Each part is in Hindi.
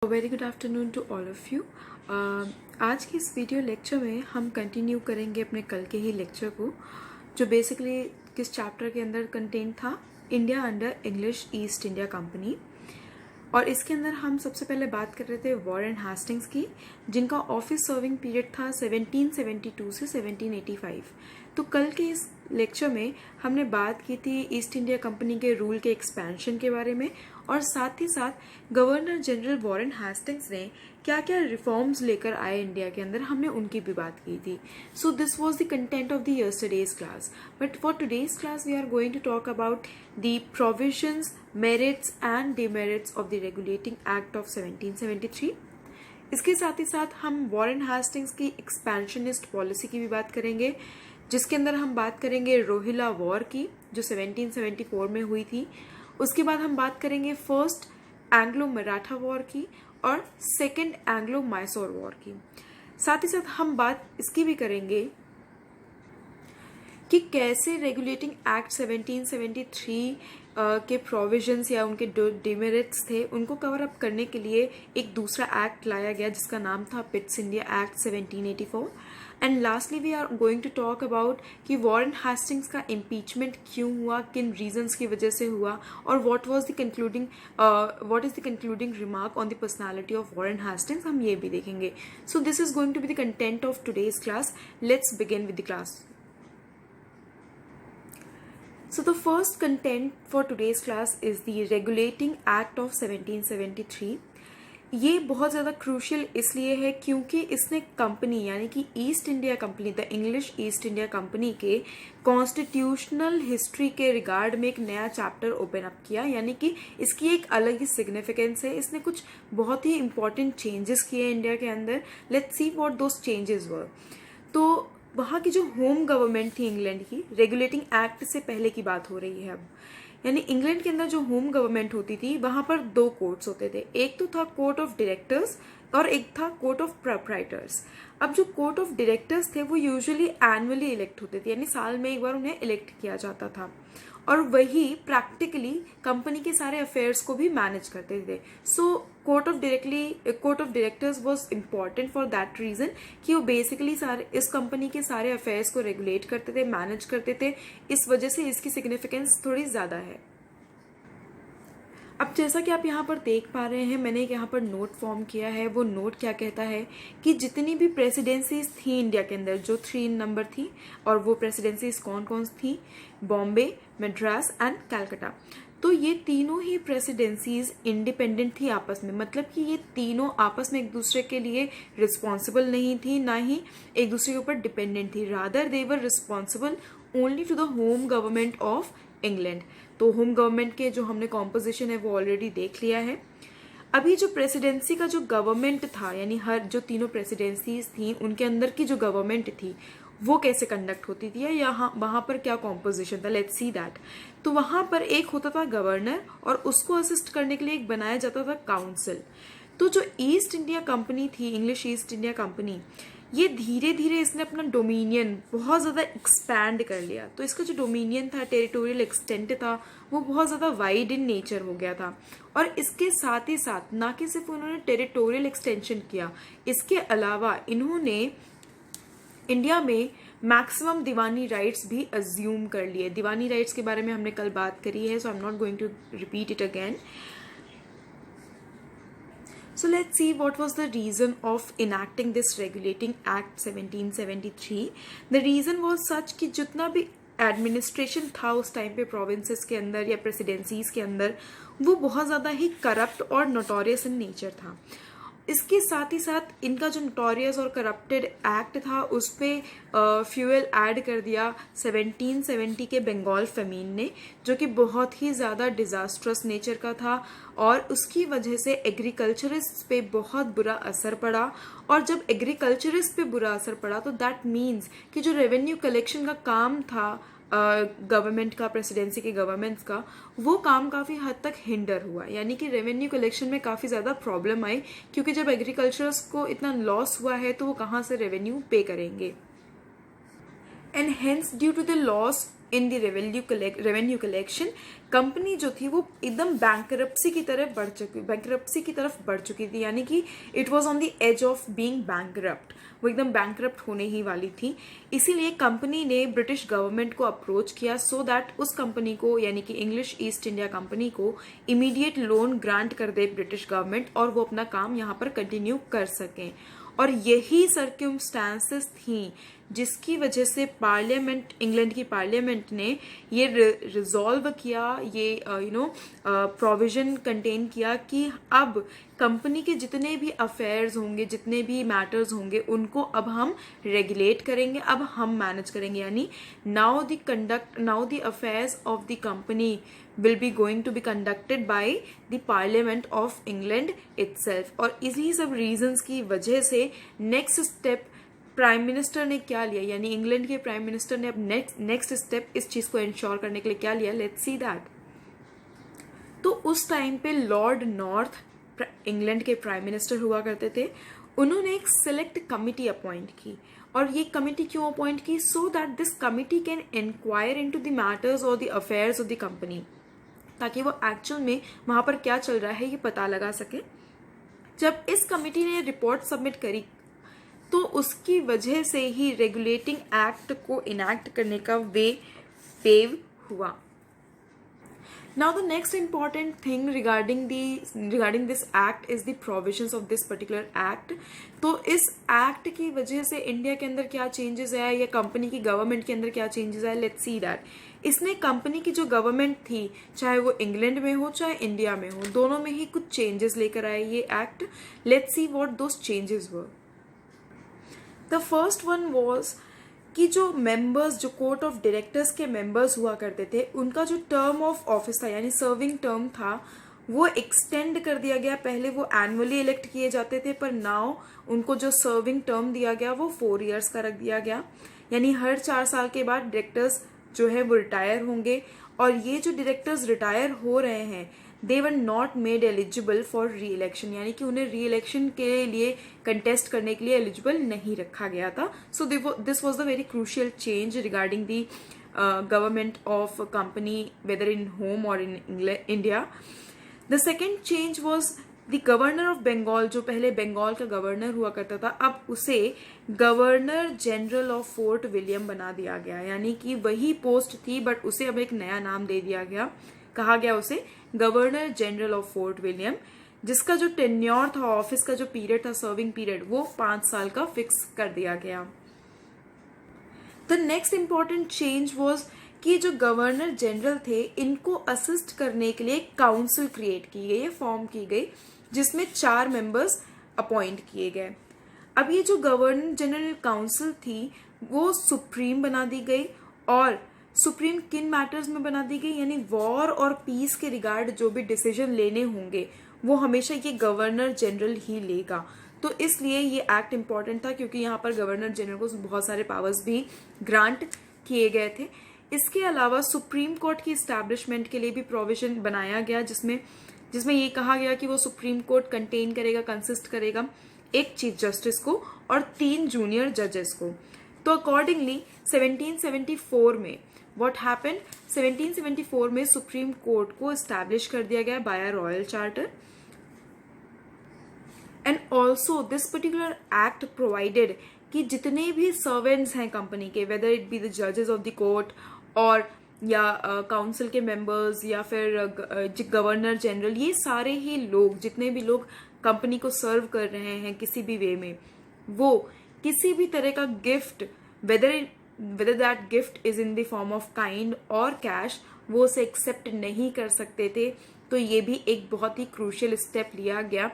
Very good afternoon to all of you. आज की इस वीडियो लेक्चर में हम कंटिन्यू करेंगे अपने कल के ही लेक्चर को, जो बेसिकली किस चैप्टर के अंदर कंटेंट था, India under English east India company. और इसके अंदर हम सबसे पहले बात कर रहे थे वॉरेन हेस्टिंग्स की, जिनका ऑफिस सर्विंग पीरियड था 1772 से 1785। तो कल के इस लेक्चर में हमने बात की थी ईस्ट इंडिया कंपनी के रूल के एक्सपेंशन के बारे में, और साथ ही साथ गवर्नर जनरल वॉरेन हेस्टिंग्स ने क्या क्या रिफॉर्म्स लेकर आए इंडिया के अंदर, हमने उनकी भी बात की थी। So this was the content of the yesterday's class, but for today's class we are going to talk about the provisions, merits and demerits of the regulating act of 1773। इसके साथ ही साथ हम वॉरेन हेस्टिंग्स की एक्सपेंशनिस्ट पॉलिसी की भी बात करेंगे, जिसके अंदर हम बात करेंगे रोहिला वॉर की, जो 1774 में हुई थी। उसके बाद हम बात करेंगे फर्स्ट एंग्लो मराठा वॉर की और सेकंड एंग्लो मैसूर वॉर की। साथ ही साथ हम बात इसकी भी करेंगे कि कैसे रेगुलेटिंग एक्ट 1773 के प्रोविजंस या उनके डिमेरिट्स थे, उनको कवर अप करने के लिए एक दूसरा एक्ट लाया गया जिसका नाम था Pitt's India act 1784। And lastly we are going to talk about कि वॉरेन हेस्टिंग्स का इम्पीचमेंट क्यों हुआ, किन रीजंस की वजह से हुआ, और what is the concluding remark on the personality of Warren Hastings, हम ये भी देखेंगे। So this is going to be the content of today's class. Let's begin with the class. So the first content for today's class is the Regulating Act of 1773. ये बहुत ज़्यादा क्रूशियल इसलिए है क्योंकि इसने कंपनी यानी कि east India company, the English east India company के कॉन्स्टिट्यूशनल हिस्ट्री के रिगार्ड में एक नया चैप्टर ओपन अप किया, यानी कि इसकी एक अलग ही सिग्निफिकेंस है। इसने कुछ बहुत ही इंपॉर्टेंट चेंजेस किए इंडिया के अंदर। Let's see what those changes were. तो वहाँ की जो होम गवर्नमेंट थी इंग्लैंड की, रेगुलेटिंग एक्ट से पहले की बात हो रही है अब, यानी इंग्लैंड के अंदर जो होम गवर्नमेंट होती थी वहाँ पर दो कोर्ट्स होते थे। एक तो था कोर्ट ऑफ डायरेक्टर्स और एक था कोर्ट ऑफ प्रोप्राइटर्स। अब जो कोर्ट ऑफ डायरेक्टर्स थे वो यूजुअली एनुअली इलेक्ट होते थे, यानी साल में एक बार उन्हें इलेक्ट किया जाता था, और वही प्रैक्टिकली कंपनी के सारे अफेयर्स को भी मैनेज करते थे। So court of directors was important for that reason कि वो बेसिकली इस कंपनी के सारे अफेयर्स को रेगुलेट करते थे, मैनेज करते थे। इस वजह से इसकी सिग्निफिकेंस थोड़ी ज्यादा है। अब जैसा कि आप यहाँ पर देख पा रहे हैं, मैंने एक यहाँ पर नोट फॉर्म किया है। वो नोट क्या कहता है कि जितनी भी प्रेसिडेंसीज थी इंडिया के अंदर, जो 3 नंबर थी, और वो प्रेसिडेंसीज कौन कौन थी, बॉम्बे, मद्रास एंड कलकत्ता। तो ये तीनों ही प्रेसिडेंसीज इंडिपेंडेंट थी आपस में, मतलब कि ये तीनों आपस में एक दूसरे के लिए रिस्पॉन्सिबल नहीं थी, ना ही एक दूसरे के ऊपर डिपेंडेंट थी। Rather they were responsible only to the home government of England. तो होम गवर्नमेंट के जो हमने कॉम्पोजिशन है वो ऑलरेडी देख लिया है। अभी जो प्रेसिडेंसी का जो गवर्नमेंट था, यानी हर जो तीनों प्रेसिडेंसीज थी उनके अंदर की जो गवर्नमेंट थी वो कैसे कंडक्ट होती थी, या वहां पर क्या कॉम्पोजिशन था, लेट्स सी दैट। तो वहां पर एक होता था गवर्नर, और उसको असिस्ट करने के लिए एक बनाया जाता था काउंसिल। तो जो ईस्ट इंडिया कंपनी थी, इंग्लिश ईस्ट इंडिया कंपनी, ये धीरे धीरे इसने अपना डोमिनियन बहुत ज़्यादा एक्सपैंड कर लिया। तो इसका जो डोमिनियन था, टेरिटोरियल एक्सटेंट था, वो बहुत ज़्यादा वाइड इन नेचर हो गया था। और इसके साथ ही साथ ना कि सिर्फ उन्होंने टेरिटोरियल एक्सटेंशन किया, इसके अलावा इन्होंने इंडिया में मैक्सिमम दीवानी राइट्स भी अज्यूम कर लिए। दीवानी राइट्स के बारे में हमने कल बात करी है, so I am not going to repeat it again. So let's see what was the reason of enacting this Regulating Act 1773. The reason was such कि जितना भी एडमिनिस्ट्रेशन था उस टाइम पे प्रोविंसेस के अंदर या प्रेसिडेंसीज के अंदर, वो बहुत ज़्यादा ही करप्ट और नोटोरियस इन नेचर था। इसके साथ ही साथ इनका जो नोटोरियस और करप्टेड एक्ट था उस पर फ्यूल ऐड कर दिया 1770 के बंगाल फेमीन ने, जो कि बहुत ही ज़्यादा डिजास्ट्रस नेचर का था, और उसकी वजह से एग्रीकल्चरिस्ट पे बहुत बुरा असर पड़ा। और जब एग्रीकल्चरिस्ट पे बुरा असर पड़ा तो दैट मीन्स कि जो रेवेन्यू कलेक्शन का काम था गवर्नमेंट का, प्रेसिडेंसी के गवर्नमेंट्स का, वो काम काफ़ी हद तक हिंडर हुआ, यानी कि रेवेन्यू कलेक्शन में काफ़ी ज़्यादा प्रॉब्लम आई, क्योंकि जब एग्रीकल्चर्स को इतना लॉस हुआ है तो वो कहाँ से रेवेन्यू पे करेंगे। And hence due to the loss in the revenue collection. Company जो थी वो एकदम बैंकरप्सी की तरफ बढ़ चुकी थी, यानी कि it was on the edge of being bankrupt, वो एकदम बैंकरप्ट होने ही वाली थी। इसीलिए कंपनी ने ब्रिटिश गवर्नमेंट को अप्रोच किया सो दैट उस कंपनी को, यानी कि इंग्लिश ईस्ट इंडिया कंपनी को, इमीडिएट लोन ग्रांट कर दे ब्रिटिश गवर्नमेंट और वो अपना काम यहाँ पर कंटिन्यू कर सकें। और यही सर्क्यूमस्टांसेस थी जिसकी वजह से पार्लियामेंट, इंग्लैंड की पार्लियामेंट ने ये रिजॉल्व किया, ये प्रोविजन कंटेन किया कि अब कंपनी के जितने भी अफेयर्स होंगे, जितने भी मैटर्स होंगे, उनको अब हम रेगुलेट करेंगे, अब हम मैनेज करेंगे। यानी now the affairs of the company will be going to be conducted by the Parliament of England itself। और इसी सब रीजंस की वजह से नेक्स्ट स्टेप प्राइम मिनिस्टर ने क्या लिया, यानी इंग्लैंड के प्राइम मिनिस्टर ने अब नेक्स्ट स्टेप इस चीज को इंश्योर करने के लिए क्या लिया, लेट्स सी दैट। तो उस टाइम पे लॉर्ड नॉर्थ इंग्लैंड के प्राइम मिनिस्टर हुआ करते थे। उन्होंने एक सिलेक्ट कमिटी अपॉइंट की, और ये कमिटी क्यों अपॉइंट की, so that this committee can inquire into the matters और the affairs of the company, ताकि वो एक्चुअल में वहां पर क्या चल रहा है ये पता लगा सके। जब इस कमिटी ने रिपोर्ट सबमिट करी तो उसकी वजह से ही रेगुलेटिंग एक्ट को इनैक्ट करने का वेव हुआ। Now the next important thing regarding this act is the provisions of this particular act। तो इस एक्ट की वजह से इंडिया के अंदर क्या चेंजेस आया या कंपनी की गवर्नमेंट के अंदर क्या चेंजेस आया, लेट्स सी दैट। इसने कंपनी की जो गवर्नमेंट थी, चाहे वो इंग्लैंड में हो चाहे इंडिया में हो, दोनों में ही कुछ चेंजेस लेकर आए ये act. Let's see what those changes were. The first one was कि जो मेंबर्स, जो कोर्ट ऑफ डायरेक्टर्स के मेंबर्स हुआ करते थे, उनका जो टर्म ऑफ ऑफिस था, यानी सर्विंग टर्म था, वो एक्सटेंड कर दिया गया। पहले वो एनुअली इलेक्ट किए जाते थे, पर नाउ उनको जो सर्विंग टर्म दिया गया वो 4 इयर्स का रख दिया गया। यानी हर 4 साल के बाद डायरेक्टर्स जो है वो रिटायर होंगे, और ये जो डायरेक्टर्स रिटायर हो रहे हैं they were not made eligible for re election, यानी कि उन्हें री इलेक्शन के लिए कंटेस्ट करने के लिए एलिजिबल नहीं रखा गया था। So this was the very crucial change regarding the government of company whether in home और in India. The second change was the governor of Bengal, जो पहले बंगाल का गवर्नर हुआ करता था, अब उसे governor general of fort William बना दिया गया। यानी कि वही पोस्ट थी बट उसे अब एक नया नाम दे दिया गया, कहा गया उसे governor general of fort William, जिसका जो टेन्योर था, ऑफिस का जो पीरियड था, सर्विंग पीरियड, वो 5 साल का फिक्स कर दिया गया। The next important change was कि जो गवर्नर जनरल थे, इनको असिस्ट करने के लिए एक काउंसिल क्रिएट की गई, फॉर्म की गई, जिसमें 4 मेंबर्स अपॉइंट किए गए। अब ये जो गवर्नर जनरल काउंसिल थी वो सुप्रीम बना दी गई, और सुप्रीम किन मैटर्स में बना दी गई, यानी वॉर और पीस के रिगार्ड जो भी डिसीजन लेने होंगे वो हमेशा ये गवर्नर जनरल ही लेगा। तो इसलिए ये एक्ट इंपॉर्टेंट था, क्योंकि यहाँ पर गवर्नर जनरल को बहुत सारे पावर्स भी ग्रांट किए गए थे। इसके अलावा सुप्रीम कोर्ट की इस्टेब्लिशमेंट के लिए भी प्रोविजन बनाया गया, जिसमें ये कहा गया कि वो सुप्रीम कोर्ट कंटेन करेगा, कंसिस्ट करेगा एक चीफ जस्टिस को और 3 जूनियर जजेस को। तो अकॉर्डिंगली 1774 में व्हाट हैपेंड, 1774 में सुप्रीम कोर्ट को एस्टैब्लिश कर दिया गया by a royal charter. And also this particular act provided कि जितने भी सर्वेंट्स हैं कंपनी के, वेदर इट बी द जजेस ऑफ द कोर्ट और या काउंसिल के मेंबर्स या फिर गवर्नर जनरल, ये सारे ही लोग, जितने भी लोग कंपनी को सर्व कर रहे हैं किसी भी वे में, वो किसी भी तरह का gift, whether that gift is in the form of kind और कैश, वो उसे एक्सेप्ट नहीं कर सकते थे। तो ये भी एक बहुत ही क्रूशियल स्टेप लिया गया।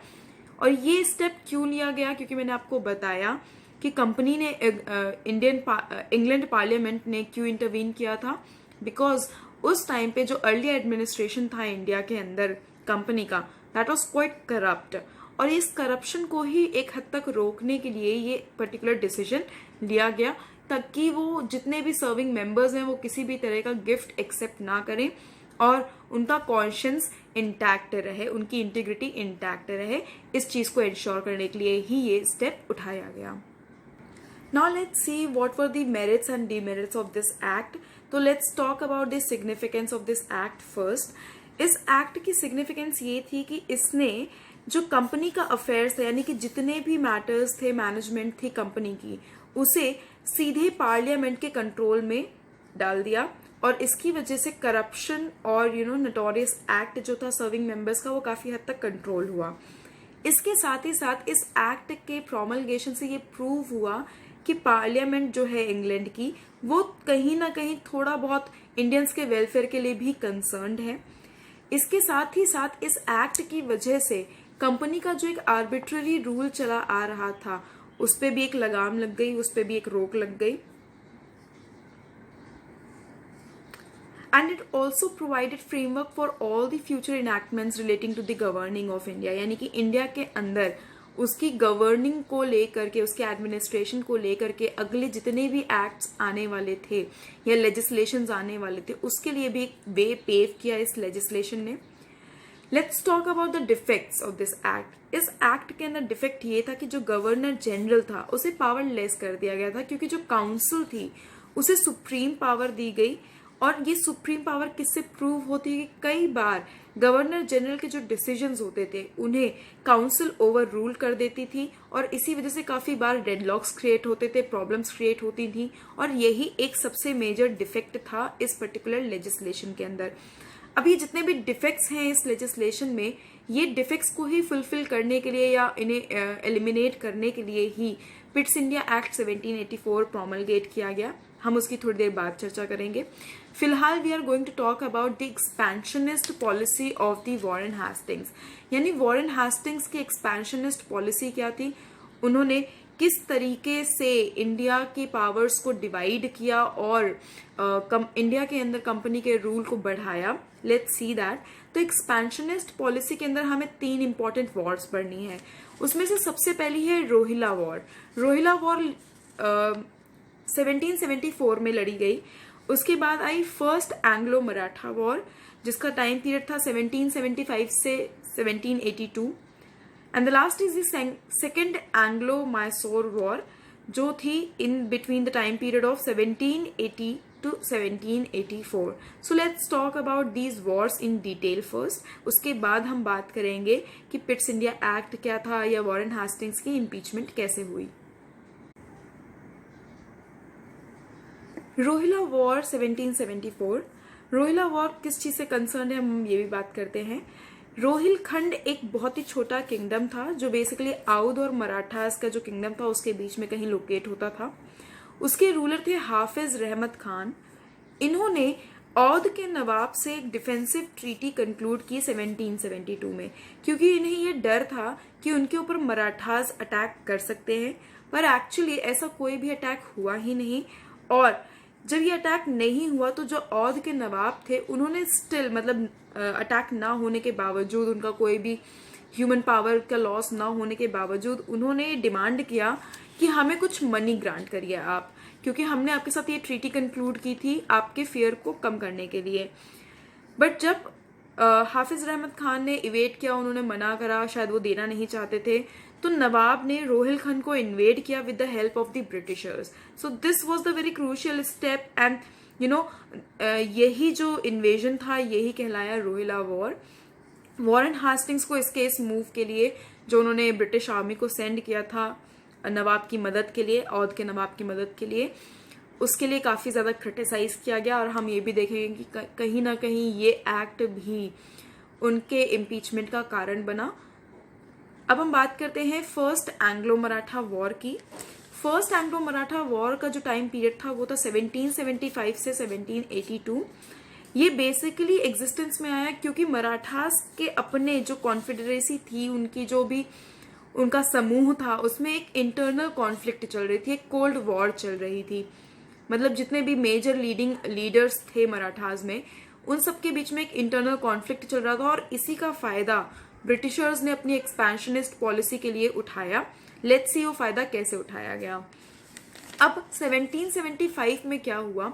और ये स्टेप क्यों लिया गया, क्योंकि मैंने आपको बताया कि कंपनी ने इंग्लैंड पार्लियामेंट ने क्यों इंटरवीन किया था, बिकॉज उस टाइम पे जो अर्ली एडमिनिस्ट्रेशन था इंडिया के अंदर कंपनी का, दैट वाज क्वाइट करप्ट, और इस करप्शन को ही एक हद तक रोकने के लिए ये पर्टिकुलर डिसीजन लिया गया, ताकि वो जितने भी सर्विंग मेंबर्स हैं वो किसी भी तरह का गिफ्ट एक्सेप्ट ना करें और उनका कॉन्शियंस इंटैक्ट रहे, उनकी इंटीग्रिटी इंटैक्ट रहे। इस चीज को इंश्योर करने के लिए ही ये स्टेप उठाया गया। Now let's see what were the merits and demerits of this act. तो let's talk about the significance of this act first. इस एक्ट की सिग्निफिकेंस ये थी कि इसने जो कंपनी का अफेयर्स था, यानी कि जितने भी मैटर्स थे, मैनेजमेंट थी कंपनी की, उसे सीधे पार्लियामेंट के कंट्रोल में डाल दिया और इसकी वजह से करप्शन और नोटोरियस एक्ट जो था सर्विंग मेंबर्स का, वो काफी हद तक कंट्रोल हुआ। इसके साथ ही साथ इस एक्ट के प्रोमलगेशन से ये प्रूव हुआ कि पार्लियामेंट जो है इंग्लैंड की, वो कहीं ना कहीं थोड़ा बहुत इंडियंस के वेलफेयर के लिए भी कंसर्न्ड है। इसके साथ ही साथ इस एक्ट की वजह से कंपनी का जो एक आर्बिट्ररी रूल चला आ रहा था, उस पर भी एक लगाम लग गई, उस पर भी एक रोक लग गई। And it also provided framework for all the future enactments relating to the governing of India, यानी कि इंडिया के अंदर उसकी गवर्निंग को लेकर के, उसके एडमिनिस्ट्रेशन को लेकर के अगले जितने भी एक्ट्स आने वाले थे या लेजिस्लेशंस आने वाले थे, उसके लिए भी एक वे पेव किया इस लेजिस्लेशन ने। Let's talk about the defects of this act. इस एक्ट के अंदर डिफेक्ट ये था कि जो गवर्नर जनरल था उसे पावरलेस कर दिया गया था, क्योंकि जो काउंसिल थी उसे सुप्रीम पावर दी गई। और ये सुप्रीम पावर किससे प्रूव होती है कि कई बार गवर्नर जनरल के जो डिसीजंस होते थे उन्हें काउंसिल ओवर रूल कर देती थी, और इसी वजह से काफी बार डेडलॉक्स क्रिएट होते थे, प्रॉब्लम्स क्रिएट होती थी, और यही एक सबसे मेजर डिफेक्ट था इस पर्टिकुलर लेजिस्लेशन के अंदर। अभी जितने भी डिफेक्ट्स हैं इस लेजिस्लेशन में, ये डिफेक्ट्स को ही फुलफिल करने के लिए या इन्हें एलिमिनेट करने के लिए ही पिट्स इंडिया एक्ट 1784 प्रोमलगेट किया गया। हम उसकी थोड़ी देर बाद चर्चा करेंगे। फिलहाल we are going to talk about the expansionist policy of the Warren Hastings, यानी वॉरेन हेस्टिंग्स की एक्सपेंशनिस्ट पॉलिसी क्या थी, उन्होंने किस तरीके से इंडिया की पावर्स को डिवाइड किया और इंडिया के अंदर कंपनी के रूल को बढ़ाया। Let's see that. तो एक्सपेंशनिस्ट पॉलिसी के अंदर हमें 3 इंपॉर्टेंट वॉर्स पढ़नी है। उसमें से सबसे पहली है रोहिला वॉर। रोहिला वॉर 1774 में लड़ी गई। उसके बाद आई फर्स्ट एंग्लो मराठा वॉर, जिसका टाइम पीरियड था 1775 से 1782, and the last is the second Anglo Mysore war, जो थी in between the time period of 1780 to 1784. So let's talk about these wars in detail first. उसके बाद हम बात करेंगे कि पिट्स इंडिया एक्ट क्या था या वॉरेन हेस्टिंग्स की इम्पीचमेंट कैसे हुई। रोहिला वॉर 1774। रोहिला वॉर किस चीज से कंसर्न है, हम ये भी बात करते हैं। रोहिलखंड एक बहुत ही छोटा किंगडम था जो बेसिकली अवध और मराठास का जो किंगडम था उसके बीच में कहीं लोकेट होता था। उसके रूलर थे हाफिज रहमत खान। इन्होंने अवध के नवाब से एक डिफेंसिव ट्रीटी कंक्लूड की 1772 में, क्योंकि इन्हें यह डर था कि उनके ऊपर मराठास अटैक कर सकते हैं, पर एक्चुअली ऐसा कोई भी अटैक हुआ ही नहीं। और जब ये अटैक नहीं हुआ तो जो अवध के नवाब थे उन्होंने स्टिल मतलब अटैक ना होने के बावजूद, उनका कोई भी ह्यूमन पावर का लॉस ना होने के बावजूद, उन्होंने डिमांड किया कि हमें कुछ मनी ग्रांट करिए आप, क्योंकि हमने आपके साथ ये ट्रीटी कंक्लूड की थी आपके फेयर को कम करने के लिए। बट जब हाफिज रहमत खान ने इवेट किया, उन्होंने मना करा, शायद वो देना नहीं चाहते थे, तो नवाब ने रोहिलखंड को इन्वेड किया with the help of the Britishers. So this was the very crucial step and यही जो इन्वेजन था यही कहलाया रोहिला वॉर। वॉरेन हेस्टिंग्स को इसके इस मूव के लिए जो उन्होंने ब्रिटिश आर्मी को सेंड किया था नवाब की मदद के लिए, अवध के नवाब की मदद के लिए, उसके लिए काफी ज्यादा क्रिटिसाइज किया गया। और हम ये भी देखेंगे कि कहीं ना कहीं ये एक्ट भी उनके इम्पीचमेंट का कारण बना। अब हम बात करते हैं फर्स्ट एंग्लो मराठा वॉर की। फर्स्ट एंग्लो मराठा वॉर का जो टाइम पीरियड था वो था 1775 से 1782। ये बेसिकली एग्जिस्टेंस में आया क्योंकि मराठास के अपने जो कॉन्फेडरेसी थी, उनकी जो भी उनका समूह था, उसमें एक इंटरनल कॉन्फ्लिक्ट चल रही थी, एक कोल्ड वॉर चल रही थी। मतलब जितने भी मेजर लीडिंग लीडर्स थे मराठास में, उन सबके बीच में एक इंटरनल कॉन्फ्लिक्ट चल रहा था और इसी का फायदा ब्रिटिशर्स ने अपनी एक्सपेंशनिस्ट पॉलिसी के लिए उठाया। लेट्स सी वो फायदा कैसे उठाया गया। अब 1775 में क्या हुआ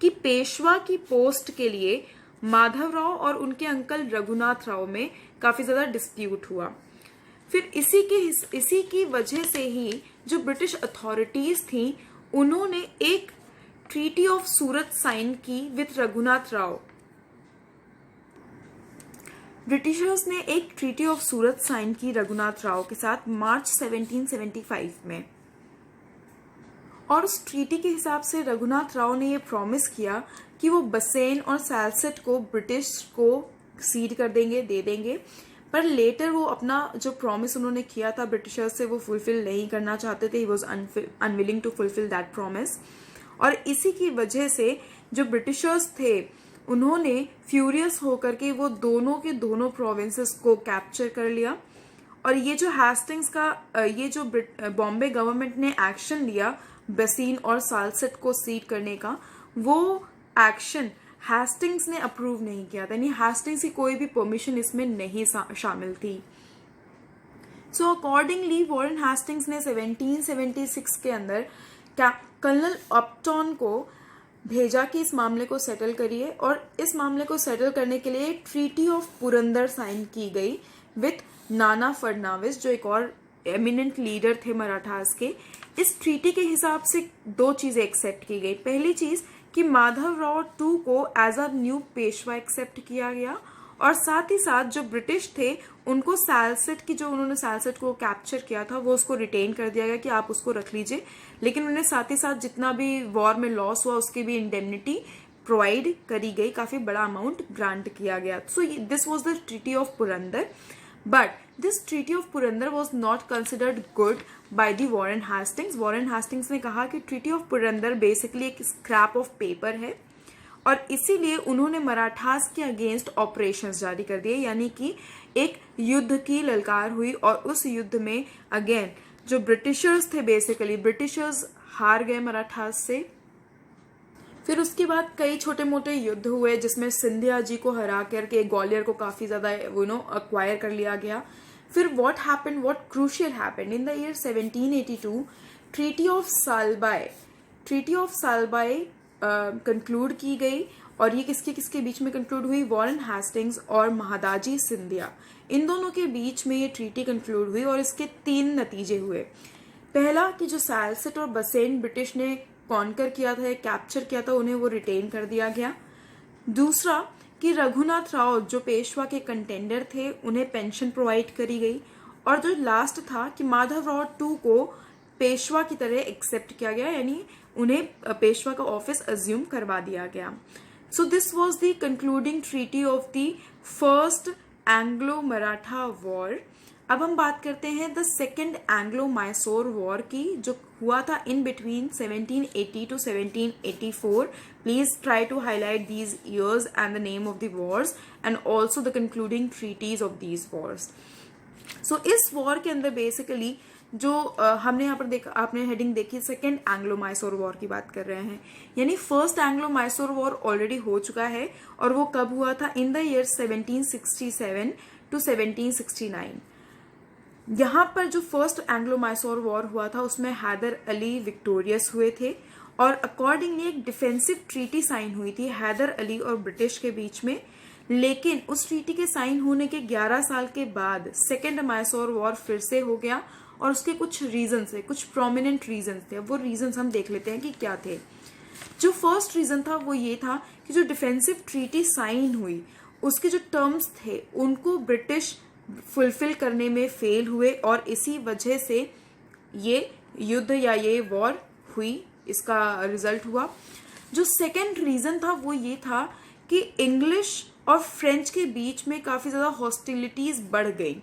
कि पेशवा की पोस्ट के लिए माधवराव और उनके अंकल रघुनाथ राव में काफी ज्यादा डिस्प्यूट हुआ। फिर इसी की वजह से ही जो ब्रिटिश अथॉरिटीज थी उन्होंने एक ट्रीटी ऑफ सूरत साइन की विथ रघुनाथ राव। ब्रिटिशर्स ने एक ट्रीटी ऑफ सूरत साइन की रघुनाथ राव के साथ मार्च 1775 में, और उस ट्रीटी के हिसाब से रघुनाथ राव ने ये प्रॉमिस किया कि वो बसेन और सालसेट को ब्रिटिश को सीड कर देंगे, दे देंगे। पर लेटर वो अपना जो प्रॉमिस उन्होंने किया था ब्रिटिशर्स से वो फुलफिल नहीं करना चाहते थे। He was unwilling to fulfil that promise, और इसी की वजह से जो ब्रिटिशर्स थे उन्होंने फ्यूरियस होकर के वो दोनों के दोनों प्रोविंसेस को कैप्चर कर लिया। और ये जो हेस्टिंग्स का ये जो बॉम्बे गवर्नमेंट ने एक्शन लिया बसीन और सालसेट को सीड करने का, वो एक्शन हेस्टिंग्स ने अप्रूव नहीं किया था, यानी हेस्टिंग्स की कोई भी परमिशन इसमें नहीं शामिल थी। सो अकॉर्डिंगली वॉरेन हेस्टिंग्स ने 1776 के अंदर कर्नल अपटॉन को भेजा कि इस मामले को सेटल करिए, और इस मामले को सेटल करने के लिए ट्रीटी ऑफ पुरंदर साइन की गई विथ नाना फडणवीस, जो एक और एमिनेंट लीडर थे मराठास के। इस ट्रीटी के हिसाब से दो चीजें एक्सेप्ट की गई। पहली चीज कि माधवराव टू को as a new Peshwa accept किया गया, और साथ ही साथ जो ब्रिटिश थे उनको सालसेट की, जो उन्होंने सालसेट को कैप्चर किया था वो उसको रिटेन कर दिया गया कि आप उसको रख लीजिए, लेकिन उन्हें साथ ही साथ जितना भी वॉर में लॉस हुआ उसकी भी इंडेमनिटी प्रोवाइड करी गई, काफी बड़ा अमाउंट ग्रांट किया गया। सो this was the treaty of Purandar, but this treaty of Purandar was not considered good by the Warren Hastings. Warren Hastings ने कहा कि ट्रीटी ऑफ पुरंदर बेसिकली एक स्क्रैप ऑफ पेपर है, और इसीलिए उन्होंने मराठास के अगेंस्ट ऑपरेशंस जारी कर दिए, यानी कि एक युद्ध की ललकार हुई। और उस युद्ध में अगेन जो ब्रिटिशर्स थे, बेसिकली ब्रिटिशर्स हार गए मराठास से। फिर उसके बाद कई छोटे मोटे युद्ध हुए जिसमें सिंधिया जी को हरा करके ग्वालियर को काफी ज्यादा अक्वायर कर लिया गया। फिर what crucial happened in the year 1782, treaty of Salbai conclude की गई, और ये किसके किसके बीच में कंक्लूड हुई? वॉरेन हेस्टिंग्स और महादाजी सिंधिया, इन दोनों के बीच में ये ट्रीटी कंक्लूड हुई, और इसके 3 नतीजे हुए। पहला कि जो सालसेट और बसेन ब्रिटिश ने कॉन्कर किया था, कैप्चर किया था, उन्हें वो रिटेन कर दिया गया। दूसरा कि रघुनाथ राव जो पेशवा के कंटेंडर थे उन्हें पेंशन प्रोवाइड करी गई, और जो लास्ट था कि माधवराव टू को पेशवा की तरह एक्सेप्ट किया गया, यानी उन्हें पेशवा का ऑफिस अज्यूम करवा दिया गया। सो this was the concluding treaty of the first Anglo Maratha war. अब हम बात करते हैं the second Anglo Mysore war की, जो हुआ था in between 1780 to 1784. Please try to highlight these years and the name of the wars and also the concluding treaties of these wars. So इस वॉर के अंदर बेसिकली जो हमने यहाँ पर देखा, आपने हेडिंग देखी सेकेंड एंग्लो मैसूर वॉर की बात कर रहे हैं, यानी first Anglo Mysore war already हो चुका है, और वो कब हुआ था? इन द ईयर 1767 to 1769। यहाँ पर जो फर्स्ट एंग्लो मैसूर वॉर हुआ था उसमें हैदर अली विक्टोरियस हुए थे, और अकॉर्डिंगली एक डिफेंसिव ट्रीटी साइन हुई थी हैदर अली और ब्रिटिश के बीच में। लेकिन उस ट्रीटी के साइन होने के 11 साल के बाद सेकेंड मैसूर वॉर फिर से हो गया, और उसके कुछ रीजन थे, कुछ प्रोमिनेंट रीजन थे। वो रीजन हम देख लेते हैं कि क्या थे। जो फर्स्ट रीजन था वो ये था कि जो डिफेंसिव ट्रीटी साइन हुई उसके जो टर्म्स थे उनको ब्रिटिश फुलफिल करने में फेल हुए, और इसी वजह से ये युद्ध या ये वॉर हुई, इसका रिजल्ट हुआ। जो सेकेंड रीजन था वो ये था कि इंग्लिश और फ्रेंच के बीच में काफी ज्यादा हॉस्टिलिटीज बढ़ गई।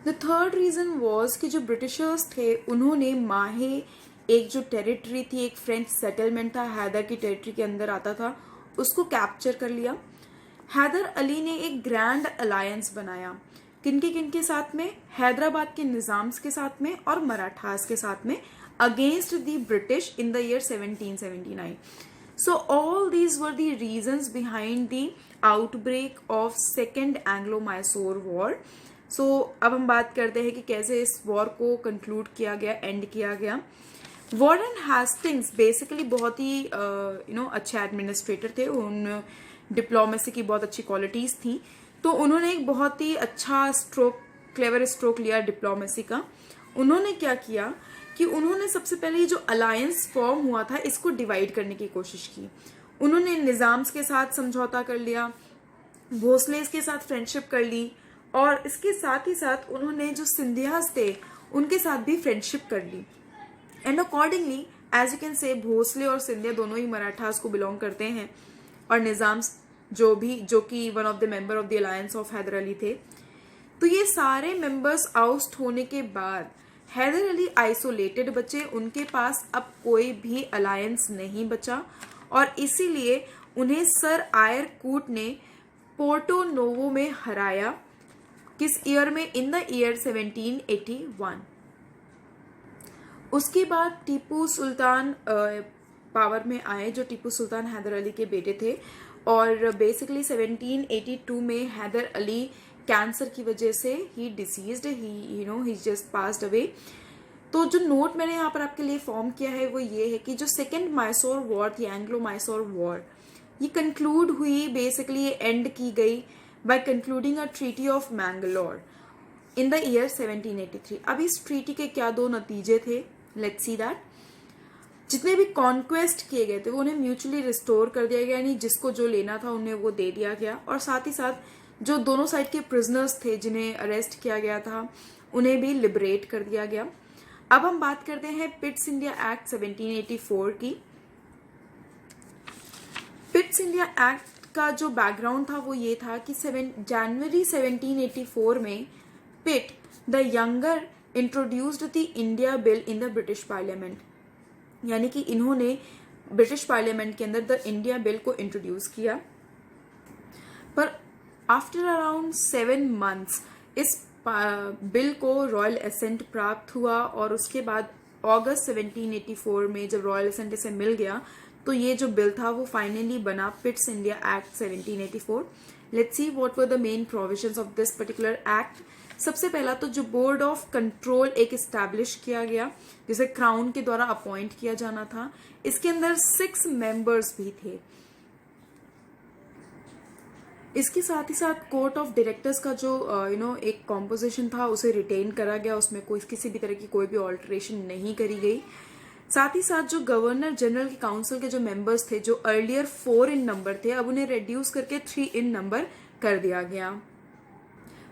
द थर्ड रीजन वॉज कि जो ब्रिटिशर्स थे उन्होंने माहे, एक जो टेरिटरी थी, एक फ्रेंच सेटलमेंट था हैदर की टेरिटरी के अंदर आता था, उसको कैप्चर कर लिया। हैदर अली ने एक ग्रैंड अलायंस बनाया, किनके साथ में? हैदराबाद के निजाम्स के साथ में और मराठास के साथ में, against the British in the year 1779। So all these were the reasons behind the outbreak of second Anglo Mysore war. सो अब हम बात करते हैं कि कैसे इस वॉर को कंक्लूड किया गया, एंड किया गया। वॉरेन हेस्टिंग्स बेसिकली बहुत ही अच्छे एडमिनिस्ट्रेटर थे, उन डिप्लोमेसी की बहुत अच्छी क्वालिटीज थी, तो उन्होंने एक बहुत ही अच्छा क्लेवर स्ट्रोक लिया डिप्लोमेसी का। उन्होंने क्या किया कि उन्होंने सबसे पहले ये जो अलायंस फॉर्म हुआ था इसको डिवाइड करने की कोशिश की। उन्होंने निज़ाम्स के साथ समझौता कर लिया, भोसलेस के साथ फ्रेंडशिप कर ली, और इसके साथ ही साथ उन्होंने जो सिंधियाज थे उनके साथ भी फ्रेंडशिप कर ली। And accordingly as you can say Bhonsle और सिंधिया दोनों ही मराठास को बिलोंग करते हैं, और निज़ाम्स जो कि one of the member of the alliance of Hyder Ali थे। तो ये सारे मेंबर्स आउस्ट होने के बाद हैदर अली आइसोलेटेड बचे, उनके पास अब कोई भी अलायंस नहीं बचा, और इसीलिए उन्हें सर आयर कूट ने पोर्टो नोवो में हराया। किस ईयर में? इन द ईयर 1781। उसके बाद टीपू सुल्तान पावर में आए, जो टीपू सुल्तान हैदर अली के बेटे थे, और बेसिकली 1782 में हैदर अली कैंसर की वजह से ही डिसीज्ड, ही जस्ट पास्ड अवे। तो जो नोट मैंने यहाँ पर आपके लिए फॉर्म किया है वो ये है कि जो सेकेंड मैसूर वॉर थी, एंग्लो मैसूर वॉर, ये कंक्लूड हुई, बेसिकली ये एंड की गई by concluding a treaty of Mangalore in the year 1783। अब इस ट्रीटी के क्या दो नतीजे थे? Let's see that. जितने भी कॉन्क्वेस्ट किए गए थे वो उन्हें म्यूचुअली रिस्टोर कर दिया गया, यानी जिसको जो लेना था उन्हें वो दे दिया गया, और साथ ही साथ जो दोनों साइड के प्रिजनर्स थे जिन्हें अरेस्ट किया गया था उन्हें भी लिबरेट कर दिया गया। अब हम बात करते हैं पिट्स इंडिया एक्ट 1784 की। पिट्स इंडिया एक्ट का जो बैकग्राउंड था वो ये था कि जनवरी 1784 में Pitt the younger introduced the India bill in the British parliament, यानी कि इन्होंने ब्रिटिश पार्लियामेंट के अंदर द इंडिया बिल को इंट्रोड्यूस किया। पर आफ्टर अराउंड 7 months इस बिल को रॉयल एसेंट प्राप्त हुआ, और उसके बाद अगस्त 1784 में जब रॉयल एसेंट इसे मिल गया तो ये जो बिल था वो फाइनली बना पिट्स India act 1784। Let's see what were the main provisions of this particular act. सबसे पहला तो जो बोर्ड ऑफ कंट्रोल एक एस्टैब्लिश किया गया, जिसे क्राउन के द्वारा अपॉइंट किया जाना था। इसके अंदर 6 मेंबर्स भी थे। इसके साथ ही साथ कोर्ट ऑफ डायरेक्टर्स का जो एक कॉम्पोजिशन था उसे रिटेन करा गया, उसमें कोई किसी भी तरह की कोई भी ऑल्टरेशन नहीं करी गई। साथ ही साथ जो गवर्नर जनरल की काउंसिल के जो मेंबर्स थे, जो अर्लियर 4 in नंबर थे, अब उन्हें रिड्यूस करके 3 in नंबर कर दिया गया।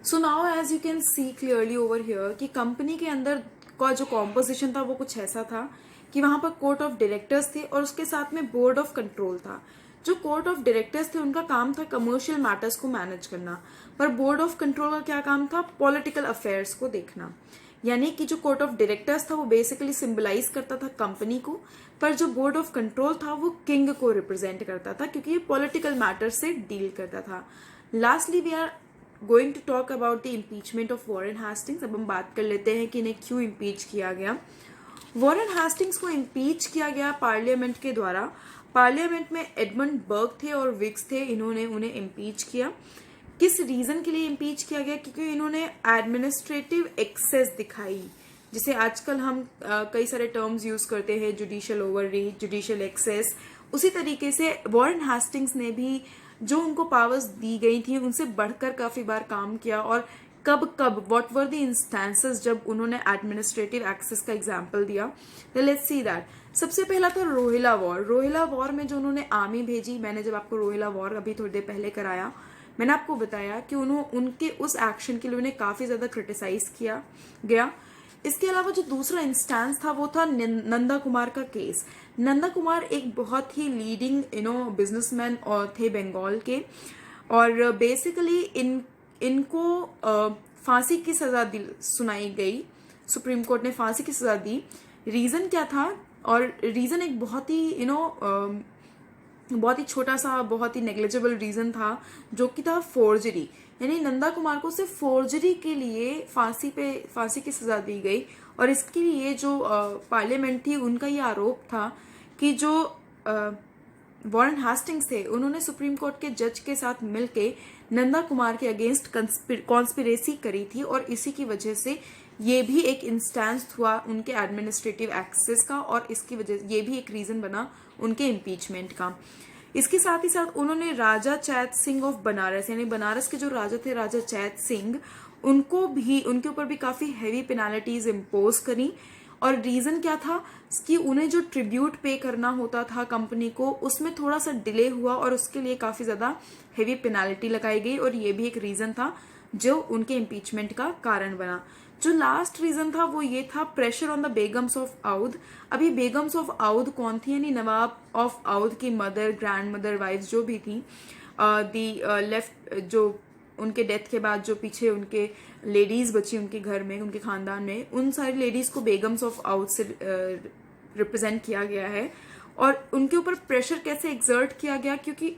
So now as you can see clearly over here कि कंपनी के अंदर का जो कॉम्पोजिशन था वो कुछ ऐसा था कि वहां पर कोर्ट ऑफ डायरेक्टर्स थे और उसके साथ में बोर्ड ऑफ कंट्रोल था। जो कोर्ट ऑफ डायरेक्टर्स थे उनका काम था कमर्शियल मैटर्स को मैनेज करना, पर बोर्ड ऑफ कंट्रोल का क्या काम था? पॉलिटिकल अफेयर्स को देखना। यानी कि जो कोर्ट ऑफ डायरेक्टर्स था वो बेसिकली सिंबलाइज करता था कंपनी को, पर जो बोर्ड ऑफ कंट्रोल था वो किंग को रिप्रेजेंट करता था, क्योंकि ये पॉलिटिकल मैटर से डील करता था। Lastly we are going to talk about the impeachment of Warren Hastings. अब हम बात कर लेते हैं कि इन्हें क्यों इम्पीच किया गया। वॉरेन हेस्टिंग्स को इम्पीच किया गया पार्लियामेंट के द्वारा। पार्लियामेंट में एडमंड बर्ग थे और विक्स थे, इन्होंने उन्हें इम्पीच किया। किस रीजन के लिए इम्पीच किया गया? क्योंकि इन्होंने एडमिनिस्ट्रेटिव एक्सेस दिखाई, जिसे आजकल हम कई सारे टर्म्स यूज करते हैं, जुडिशियल ओवररीच, जुडिशियल एक्सेस। उसी तरीके से वॉरेन हेस्टिंग्स ने भी जो उनको पावर्स दी गई थी उनसे बढ़कर काफी बार काम किया, और कब व्हाट वर द इंस्टेंसेस जब उन्होंने एडमिनिस्ट्रेटिव एक्सेस का एग्जांपल दिया। Let's see that. सबसे पहला तो रोहिला वॉर। रोहिला वॉर में जो उन्होंने आर्मी भेजी, मैंने जब आपको रोहिला वॉर अभी थोड़ी देर पहले कराया, मैंने आपको बताया कि उनके उस एक्शन के लिए उन्हें काफी ज्यादा क्रिटिसाइज किया गया। इसके अलावा जो दूसरा इंस्टेंस था वो था नंदा कुमार का केस। नंदा कुमार एक बहुत ही लीडिंग बिजनेसमैन और थे बंगाल के, और बेसिकली इनको फांसी की सजा सुनाई गई। सुप्रीम कोर्ट ने फांसी की सजा दी। रीजन क्या था? और रीजन एक बहुत ही बहुत ही छोटा सा, बहुत ही नेग्लिजिबल रीजन था, जो कि था फोर्जरी। यानी नंदा कुमार को सिर्फ फोर्जरी के लिए फांसी की सजा दी गई, और इसके लिए जो पार्लियामेंट थी उनका ये आरोप था कि जो वॉरेन हेस्टिंग्स थे उन्होंने सुप्रीम कोर्ट के जज के साथ मिलके नंदा कुमार के अगेंस्ट कॉन्स्पिरेसी करी थी, और इसी की वजह से ये भी एक इंस्टेंस हुआ उनके एडमिनिस्ट्रेटिव एक्सेस का, और इसकी वजह ये भी एक रीजन बना उनके इम्पीचमेंट का। इसके साथ ही साथ उन्होंने राजा चैत सिंह ऑफ बनारस, यानी बनारस के जो राजा थे राजा चैत सिंह, उनके ऊपर भी काफी हैवी पेनाल्टीज इम्पोज करी, और रीज़न क्या था कि उन्हें जो ट्रिब्यूट पे करना होता था कंपनी को, उसमें थोड़ा सा डिले हुआ और उसके लिए काफ़ी ज़्यादा हेवी पेनाल्टी लगाई गई, और ये भी एक रीज़न था जो उनके इम्पीचमेंट का कारण बना। जो लास्ट रीज़न था वो ये था pressure on the begums of Oudh. अभी बेगम्स ऑफ आउद कौन थी, यानी नवाब ऑफ आउद की मदर, ग्रैंड मदर, वाइफ जो भी थी, दी लेफ्ट, जो उनके डेथ के बाद जो पीछे उनके लेडीज बची उनके घर में, उनके खानदान में, उन सारी लेडीज को बेगम्स ऑफ आउद से रिप्रेजेंट किया गया है। और उनके ऊपर प्रेशर कैसे एक्सर्ट किया गया, क्योंकि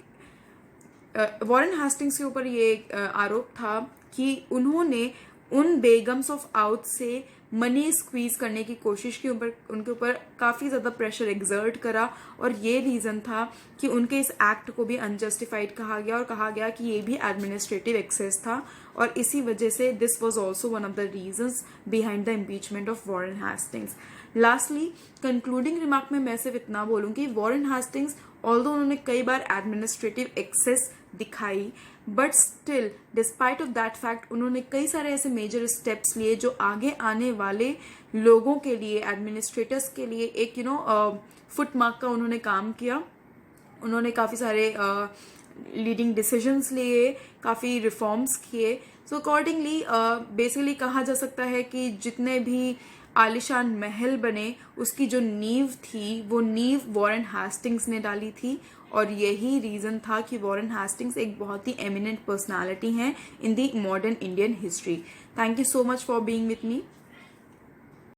वॉरेन हेस्टिंग्स के ऊपर ये आरोप था कि उन्होंने उन बेगम्स ऑफ आउद से मनी स्क्वीज करने की कोशिश की, उनके ऊपर काफ़ी ज़्यादा प्रेशर एक्सर्ट करा, और ये रीज़न था कि उनके इस एक्ट को भी अनजस्टिफाइड कहा गया, और कहा गया कि ये भी एडमिनिस्ट्रेटिव एक्सेस था, और इसी वजह से this was also one of the reasons behind the impeachment of Warren Hastings. Lastly concluding remark में मैं सिर्फ इतना बोलूँगी, वॉरेन हेस्टिंग्स ऑल्दो उन्होंने कई बार एडमिनिस्ट्रेटिव एक्सेस दिखाई, but still despite of that fact उन्होंने कई सारे ऐसे मेजर स्टेप्स लिए जो आगे आने वाले लोगों के लिए, एडमिनिस्ट्रेटर्स के लिए एक फुटमार्क का उन्होंने काम किया। उन्होंने काफ़ी सारे लीडिंग डिसीजंस लिए, काफ़ी रिफॉर्म्स किए। सो अकॉर्डिंगली बेसिकली कहा जा सकता है कि जितने भी आलिशान महल बने, उसकी जो नींव थी वो नींव वॉरेन हेस्टिंग्स ने डाली थी, और यही रीज़न था कि वॉरेन हेस्टिंग्स एक बहुत ही एमिनेंट पर्सनालिटी हैं in the modern Indian history. Thank you so much for being with me.